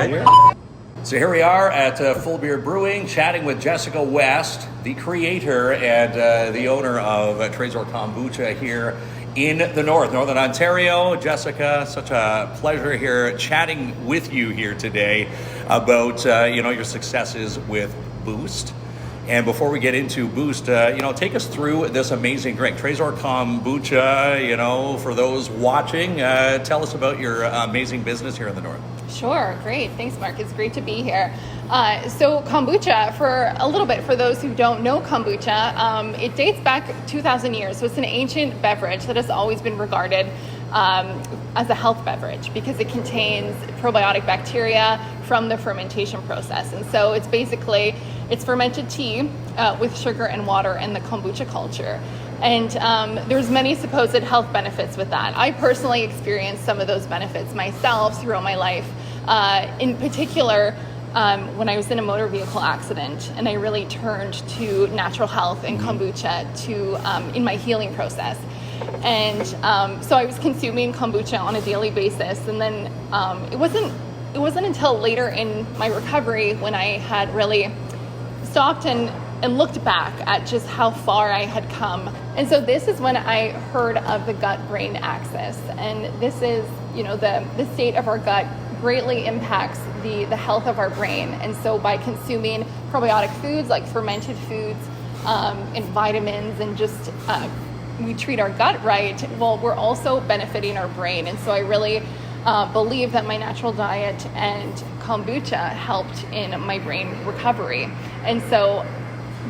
right here. So here we are at Full Beard Brewing, chatting with Jessica West, the creator and the owner of Trésor Kombucha here in the Northern Ontario. Jessica, such a pleasure here chatting with you here today about your successes with Boost. And before we get into Boost, take us through this amazing drink, Trésor Kombucha. For those watching, tell us about your amazing business here in the North. Sure, great. Thanks, Mark. It's great to be here. So kombucha, for those who don't know kombucha, it dates back 2,000 years. So it's an ancient beverage that has always been regarded as a health beverage because it contains probiotic bacteria from the fermentation process. And so it's fermented tea with sugar and water and the kombucha culture. And there's many supposed health benefits with that. I personally experienced some of those benefits myself throughout my life. In particular, when I was in a motor vehicle accident, and I really turned to natural health and kombucha in my healing process. And so I was consuming kombucha on a daily basis, and then it wasn't until later in my recovery when I had really stopped and looked back at just how far I had come. And so this is when I heard of the gut-brain axis. And this is, the state of our gut greatly impacts the health of our brain. And so by consuming probiotic foods like fermented foods and vitamins and just we treat our gut right, well, we're also benefiting our brain. And so I really believe that my natural diet and kombucha helped in my brain recovery. And so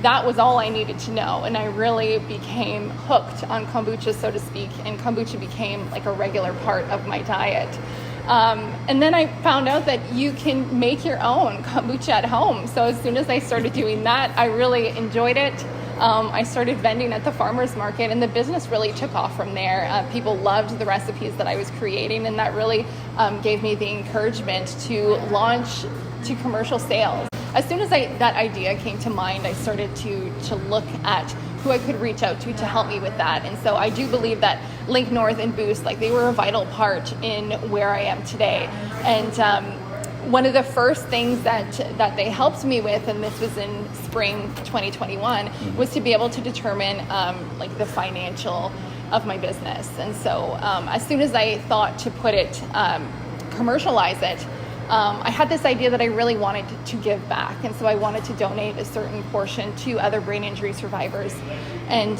that was all I needed to know. And I really became hooked on kombucha, so to speak. And kombucha became like a regular part of my diet. And then I found out that you can make your own kombucha at home. So as soon as I started doing that, I really enjoyed it. I started vending at the farmer's market, and the business really took off from there. People loved the recipes that I was creating, and that really gave me the encouragement to launch to commercial sales. As soon as that idea came to mind, I started to look at who I could reach out to help me with that. And so I do believe that Link North and Boost, they were a vital part in where I am today. And one of the first things that they helped me with, and this was in spring 2021, was to be able to determine the financial of my business. And so as soon as I thought to put it, commercialize it, I had this idea that I really wanted to give back. And so I wanted to donate a certain portion to other brain injury survivors. And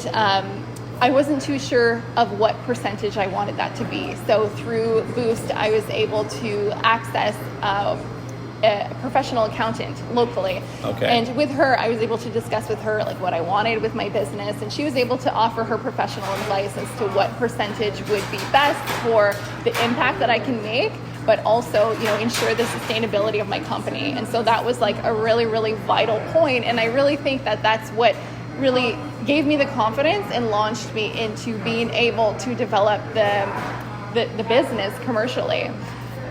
I wasn't too sure of what percentage I wanted that to be. So through Boost, I was able to access a professional accountant locally. Okay. And with her, I was able to discuss with her what I wanted with my business. And she was able to offer her professional advice as to what percentage would be best for the impact that I can make, but also, ensure the sustainability of my company. And so that was a really, really vital point. And I really think that that's what really gave me the confidence and launched me into being able to develop the business commercially.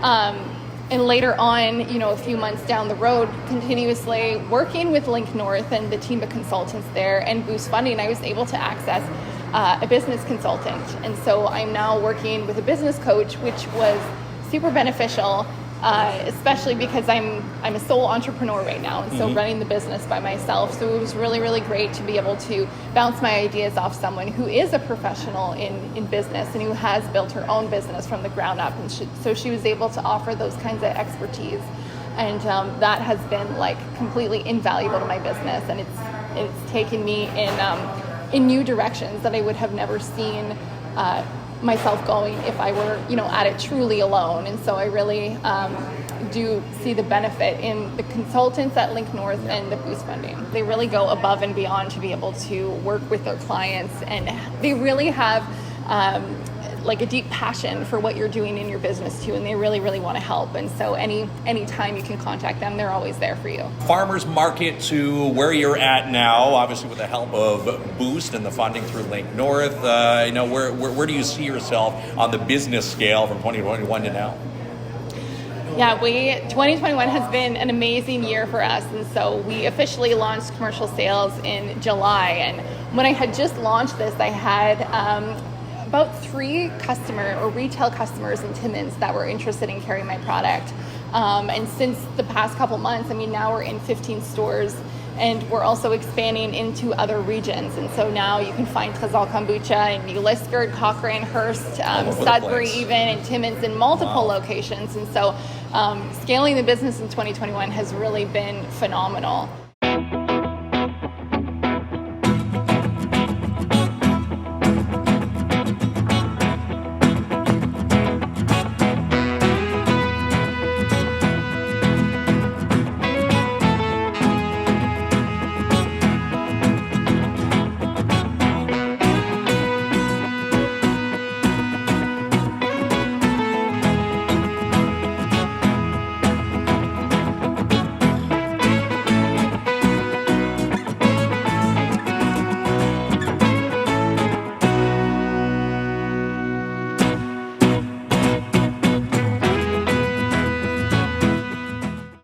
And later on, a few months down the road, continuously working with Link North and the team of consultants there and Boost Funding, I was able to access a business consultant. And so I'm now working with a business coach, which was super beneficial, especially because I'm a sole entrepreneur right now, and so running the business by myself. So it was really, really great to be able to bounce my ideas off someone who is a professional in business and who has built her own business from the ground up. And so she was able to offer those kinds of expertise, and that has been completely invaluable to my business, and it's taken me in new directions that I would have never seen myself going if I were, at it truly alone. And so I really do see the benefit in the consultants at Link North and the Boost Funding. They really go above and beyond to be able to work with their clients, and they really have a deep passion for what you're doing in your business too, and they really, really want to help. And so any time you can contact them, they're always there for you. Farmers market to where you're at now, obviously with the help of Boost and the funding through Link North, where do you see yourself on the business scale from 2021 to now? Yeah, 2021 has been an amazing year for us, and so we officially launched commercial sales in July. And when I had just launched this, I had about 3 retail customers in Timmins that were interested in carrying my product. And since the past couple months, I mean, now we're in 15 stores, and we're also expanding into other regions. And so now you can find Trésor Kombucha in New Liskeard, Cochrane, Hearst, Sudbury even, and Timmins in multiple locations. And so scaling the business in 2021 has really been phenomenal.